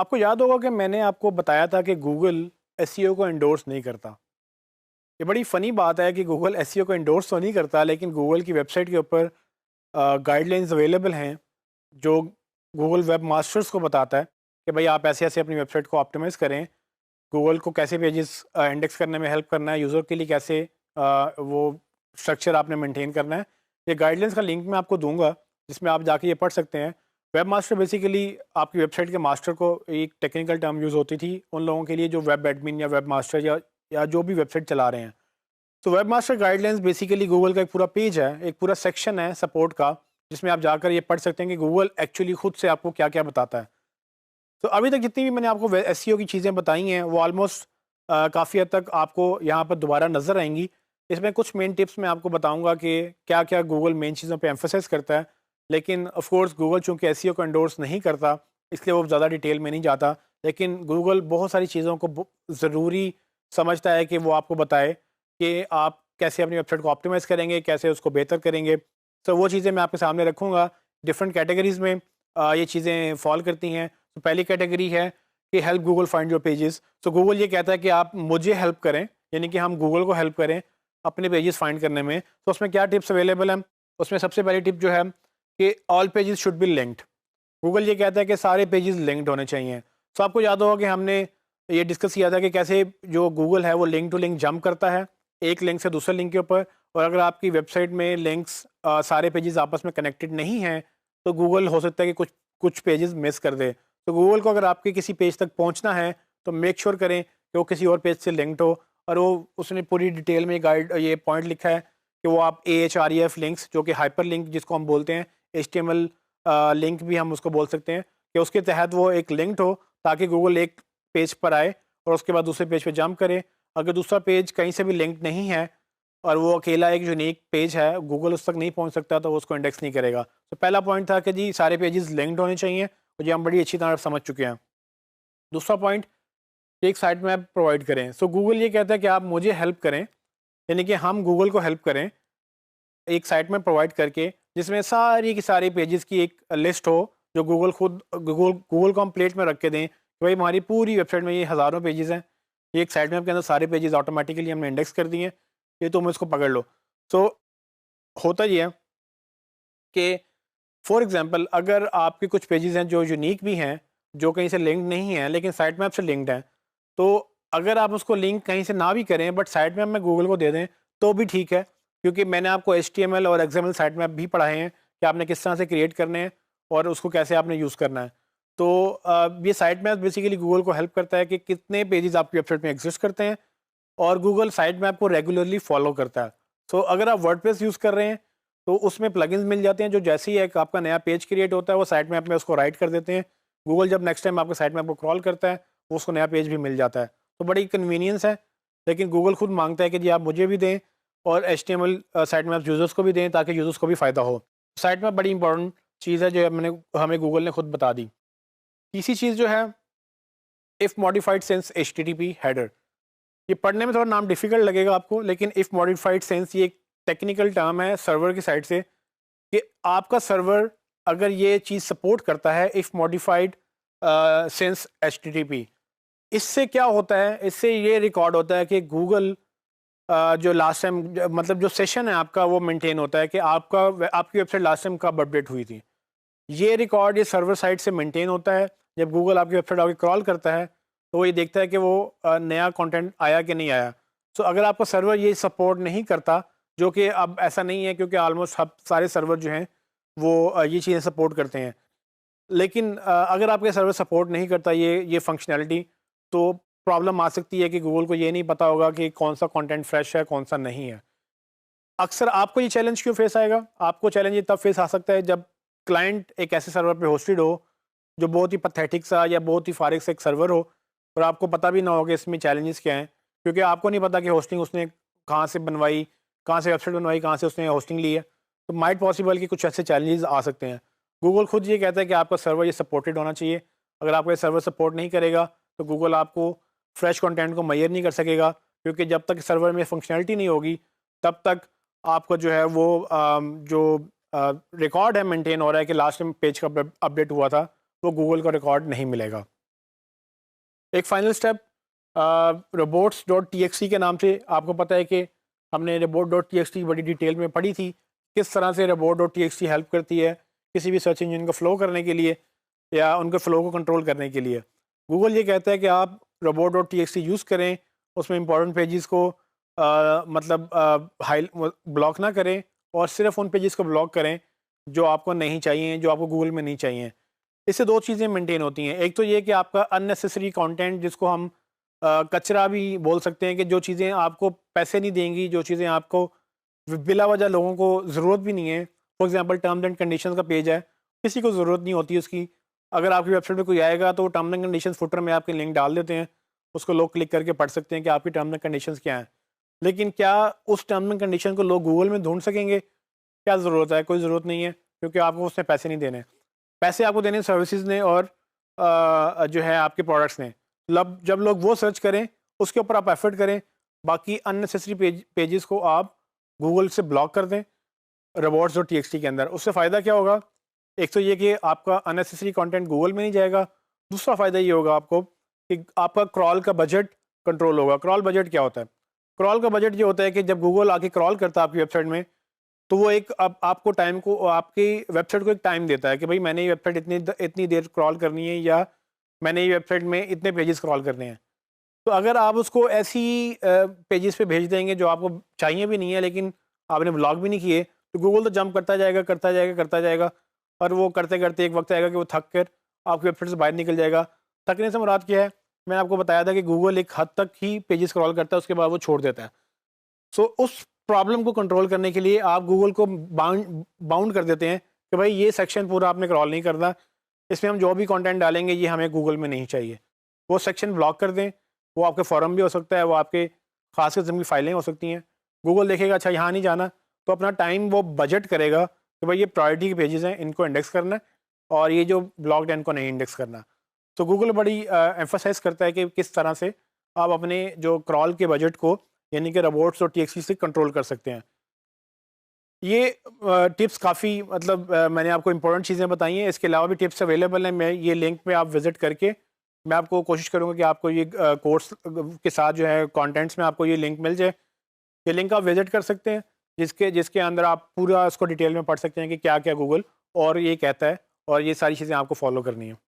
आपको याद होगा कि मैंने आपको बताया था कि गूगल एसईओ को एंडोर्स नहीं करता। ये बड़ी फ़नी बात है कि गूगल एसईओ को एंडोर्स तो नहीं करता, लेकिन गूगल की वेबसाइट के ऊपर गाइडलाइंस अवेलेबल हैं जो गूगल वेब मास्टर्स को बताता है कि भाई आप ऐसे-ऐसे अपनी वेबसाइट को ऑप्टिमाइज़ करें। गूगल को कैसे पेजेस इंडेक्स करने में हेल्प करना है, यूज़र के लिए कैसे वो स्ट्रक्चर आपने मेंटेन करना है। ये गाइडलाइंस का लिंक मैं आपको दूँगा, जिसमें आप जाके ये पढ़ सकते हैं। वेब मास्टर बेसिकली आपकी वेबसाइट के मास्टर को एक टेक्निकल टर्म यूज़ होती थी उन लोगों के लिए जो वेब एडमिन या वेब मास्टर या जो भी वेबसाइट चला रहे हैं। तो web master guidelines basically Google का एक पूरा पेज है, एक पूरा सेक्शन है सपोर्ट का, जिसमें आप जाकर ये पढ़ सकते हैं कि गूगल एक्चुअली खुद से आपको क्या-क्या बताता है। तो अभी तक जितनी भी मैंने आपको एसईओ की चीज़ें बताई हैं वो ऑलमोस्ट काफ़ी हद तक आपको यहाँ पर दोबारा नज़र आएंगी। इसमें कुछ मेन टिप्स मैं आपको बताऊंगा कि क्या क्या गूगल मेन चीज़ों पे एम्फोसाइज करता है। लेकिन ऑफ कोर्स गूगल चूँकि एसईओ को एंडोर्स नहीं करता, इसलिए वो ज़्यादा डिटेल में नहीं जाता। लेकिन गूगल बहुत सारी चीज़ों को ज़रूरी समझता है कि वो आपको बताए कि आप कैसे अपनी वेबसाइट को ऑप्टिमाइज़ करेंगे, कैसे उसको बेहतर करेंगे। तो वो चीज़ें मैं आपके सामने रखूँगा। डिफरेंट कैटेगरीज़ में ये चीज़ें फॉल करती हैं। तो पहली कैटेगरी है कि help Google find your pages. तो गूगल ये कहता है कि आप मुझे हेल्प करें, यानी कि हम गूगल को हेल्प करें अपने पेजेस फाइंड करने में। तो उसमें क्या टिप्स अवेलेबल हैं? उसमें सबसे पहली टिप जो है कि all pages should be linked. Google ये कहता है कि सारे पेजेस लिंक्ड होने चाहिए। तो आपको याद होगा कि हमने ये डिस्कस किया था कि कैसे जो गूगल है वो लिंक टू लिंक जंप करता है एक लिंक से दूसरे लिंक के ऊपर। और अगर आपकी वेबसाइट में लिंक्स सारे पेजेस आपस में कनेक्टेड नहीं हैं, तो गूगल हो सकता है कि कुछ कुछ पेजेस मिस कर दे। तो गूगल को अगर आपके किसी पेज तक पहुंचना है तो मेक श्योर करें कि वो किसी और पेज से लिंक्ड हो। और वो उसने पूरी डिटेल में गाइड ये पॉइंट लिखा है कि वो आप AHREF लिंक्स, जो कि हाइपर लिंक जिसको हम बोलते हैं, HTML लिंक भी हम उसको बोल सकते हैं, कि उसके तहत वो एक लिंक्ड हो ताकि गूगल एक पेज पर आए और उसके बाद दूसरे पेज पे जंप करे। अगर दूसरा पेज कहीं से भी लिंक्ड नहीं है और वो अकेला एक यूनिक पेज है, गूगल उस तक नहीं पहुंच सकता, तो वो उसको इंडेक्स नहीं करेगा। तो पहला पॉइंट था कि जी सारे पेजेस लिंक्ड होने चाहिए, और ये हम बड़ी अच्छी तरह समझ चुके हैं। दूसरा पॉइंट, एक साइट मैप प्रोवाइड करें। सो गूगल ये कहता है कि आप मुझे हेल्प करें, यानी कि हम गूगल को हेल्प करें एक साइट में प्रोवाइड करके, जिसमें सारी की सारी पेजेस की एक लिस्ट हो, जो गूगल को हम प्लेट में रख के दें कि भाई हमारी पूरी वेबसाइट में ये हज़ारों पेजेस हैं, ये एक साइट मैप के अंदर सारे पेजेस ऑटोमेटिकली हमने इंडेक्स कर दिए हैं, ये तुम इसको पकड़ लो। तो होता ये है कि फॉर एग्जांपल अगर आपके कुछ पेजेस हैं जो यूनिक भी हैं, जो कहीं से लिंक्ड नहीं हैं लेकिन साइट मैप से लिंक्ड हैं, तो अगर आप उसको लिंक कहीं से ना भी करें बट साइट मैप में गूगल को दे दें तो भी ठीक है, क्योंकि मैंने आपको HTML और XML साइट मैप भी पढ़ाए हैं कि आपने किस तरह से क्रिएट करने हैं और उसको कैसे आपने यूज़ करना है। तो ये साइट मैप बेसिकली गूगल को हेल्प करता है कि कितने पेजेस आपकी वेबसाइट में एग्जिस्ट करते हैं, और गूगल साइट मैप को रेगुलरली फॉलो करता है। सो अगर आप वर्डप्रेस यूज़ कर रहे हैं तो उसमें प्लगइन्स मिल जाते हैं जो जैसे ही एक आपका नया पेज क्रिएट होता है वो साइट मैप में उसको राइट कर देते हैं। गूगल जब नेक्स्ट टाइम आपके साइट मैप को क्रॉल करता है वो उसको नया पेज भी मिल जाता है। तो बड़ी कन्वीनियंस है, लेकिन गूगल खुद मांगता है कि जी आप मुझे भी दें और HTML साइट मैप यूज़र्स को भी दें ताकि यूज़र्स को भी फ़ायदा हो। साइट मैप बड़ी इंपॉर्टेंट चीज़ है जो मैंने हमें गूगल ने खुद बता दी। तीसरी चीज़ जो है, if modified sense HTTP header. ये पढ़ने में थोड़ा नाम डिफिकल्ट लगेगा आपको, लेकिन इफ़ मॉडिफाइड सेंस ये एक टेक्निकल टर्म है सर्वर की साइड से कि आपका सर्वर अगर ये चीज़ सपोर्ट करता है इफ़ मॉडिफाइड सेंस HTTP। इससे क्या होता है, इससे ये रिकॉर्ड होता है कि गूगल जो लास्ट टाइम मतलब जो सेशन है आपका वो मेंटेन होता है कि आपकी वेबसाइट लास्ट टाइम कब अपडेट हुई थी। ये रिकॉर्ड ये सर्वर साइड से मेंटेन होता है। जब गूगल आपकी वेबसाइट आके क्रॉल करता है तो वो ये देखता है कि वो नया कंटेंट आया कि नहीं आया। सो अगर आपका सर्वर ये सपोर्ट नहीं करता, जो कि अब ऐसा नहीं है क्योंकि ऑलमोस्ट सब सारे सर्वर जो हैं वो ये चीज़ें सपोर्ट करते हैं। लेकिन अगर आपके सर्वर सपोर्ट नहीं करता ये फंक्शनैलिटी, तो प्रॉब्लम आ सकती है कि गूगल को ये नहीं पता होगा कि कौन सा कंटेंट फ्रेश है, कौन सा नहीं है। अक्सर आपको ये चैलेंज क्यों फेस आएगा? आपको चैलेंज ये तब फेस आ सकता है जब क्लाइंट एक ऐसे सर्वर पे होस्टेड हो जो बहुत ही पैथेटिक सा या बहुत ही फारिग सा एक सर्वर हो, और आपको पता भी ना हो कि इसमें चैलेंजेस क्या हैं, क्योंकि आपको नहीं पता कि होस्टिंग उसने कहाँ से बनवाई, कहाँ से वेबसाइट बनवाई, कहाँ से उसने होस्टिंग ली है। तो माइट पॉसिबल कि कुछ ऐसे चैलेंजेस आ सकते हैं। गूगल खुद ये कहता है कि आपका सर्वर ये सपोर्टेड होना चाहिए। अगर आपका सर्वर सपोर्ट नहीं करेगा तो गूगल आपको फ्रेश कंटेंट को मुहैया नहीं कर सकेगा, क्योंकि जब तक सर्वर में फंक्शनैलिटी नहीं होगी तब तक आपका जो है वो जो रिकॉर्ड है मेंटेन हो रहा है कि लास्ट टाइम पेज का अपडेट हुआ था, वो गूगल का रिकॉर्ड नहीं मिलेगा। एक फाइनल स्टेप robots.txt के नाम से, आपको पता है कि हमने robot.txt बड़ी डिटेल में पढ़ी थी, किस तरह से robot.txt हेल्प करती है किसी भी सर्च इंजन को फ्लो करने के लिए या उनके फ्लो को कंट्रोल करने के लिए। गूगल ये कहता है कि आप robot.txt यूज़ करें, उसमें इंपॉर्टेंट पेजेस को मतलब हाई ब्लॉक ना करें और सिर्फ उन पेजेस को ब्लॉक करें जो आपको नहीं चाहिए, जो आपको गूगल में नहीं चाहिए। इससे दो चीज़ें मेंटेन होती हैं। एक तो ये कि आपका अननेसेसरी कंटेंट, जिसको हम कचरा भी बोल सकते हैं, कि जो चीज़ें आपको पैसे नहीं देंगी, जो चीज़ें आपको बिला वजह लोगों को ज़रूरत भी नहीं है। For example terms and conditions का पेज है, किसी को ज़रूरत नहीं होती उसकी। अगर आपकी वेबसाइट पे कोई आएगा तो टर्म्स एंड कंडीशंस फुटर में आपके लिंक डाल देते हैं, उसको लोग क्लिक करके पढ़ सकते हैं कि आपकी टर्म्स एंड कंडीशंस क्या हैं। लेकिन क्या उस टर्म्स एंड कंडीशन को लोग गूगल में ढूंढ सकेंगे? क्या ज़रूरत है? कोई ज़रूरत नहीं है, क्योंकि आपको उसमें पैसे नहीं देने। पैसे आपको देने सर्विसेज ने और जो है आपके प्रोडक्ट्स ने। जब लोग वो सर्च करें, उसके ऊपर आप एफर्ट करें, बाकी अननेसेसरी पेजेस को आप गूगल से ब्लॉक कर दें robots.txt के अंदर। उससे फ़ायदा क्या होगा? एक तो ये कि आपका अननेसेसरी कंटेंट गूगल में नहीं जाएगा। दूसरा फ़ायदा ये होगा आपको कि आपका क्रॉल का बजट कंट्रोल होगा। क्रॉल बजट क्या होता है? क्रॉल का बजट ये होता है कि जब गूगल आके क्रॉल करता है आपकी वेबसाइट में, तो वो एक आपको टाइम को, आपकी वेबसाइट को एक टाइम देता है कि भाई मैंने ये वेबसाइट इतनी देर क्रॉल करनी है, या मैंने ये वेबसाइट में इतने पेजेस क्रॉल करने हैं। तो अगर आप उसको ऐसी पेजेस पे भेज देंगे जो आपको चाहिए भी नहीं है, लेकिन आपने ब्लॉक भी नहीं किए, तो गूगल तो जंप करता जाएगा, करता जाएगा, करता जाएगा, और वो करते करते एक वक्त आएगा कि वो थक कर आपकी वेबसाइट से बाहर निकल जाएगा। थकने से मुराद क्या है? मैंने आपको बताया था कि गूगल एक हद तक ही पेजेस स्क्रॉल करता है, उसके बाद वो छोड़ देता है। सो उस प्रॉब्लम को कंट्रोल करने के लिए आप गूगल को बाउंड कर देते हैं कि भाई ये सेक्शन पूरा आपने क्रॉल नहीं करना, इसमें हम जो भी कंटेंट डालेंगे ये हमें गूगल में नहीं चाहिए। वो सेक्शन ब्लॉक कर दें। वो आपके फॉरम भी हो सकता है, वो आपके ख़ास किस्म की फाइलें हो सकती हैं। गूगल देखेगा अच्छा यहाँ नहीं जाना, तो अपना टाइम वो बजट करेगा कि भाई ये प्रायोरिटी के पेजेस हैं, इनको इंडेक्स करना है, और ये जो ब्लॉक्ड है इनको नहीं इंडेक्स करना। तो गूगल बड़ी एम्फोसाइज करता है कि किस तरह से आप अपने जो क्रॉल के बजट को, यानी कि robots.txt से कंट्रोल कर सकते हैं। ये टिप्स काफ़ी, मतलब मैंने आपको इंपॉर्टेंट चीज़ें बताई हैं। इसके अलावा भी टिप्स अवेलेबल हैं। मैं ये लिंक पे आप विज़िट करके, मैं आपको कोशिश करूँगा कि आपको ये कोर्स के साथ जो है कंटेंट्स में आपको ये लिंक मिल जाए। ये लिंक आप विज़िट कर सकते हैं, जिसके जिसके अंदर आप पूरा इसको डिटेल में पढ़ सकते हैं कि क्या-क्या गूगल और ये कहता है, और ये सारी चीज़ें आपको फ़ॉलो करनी है।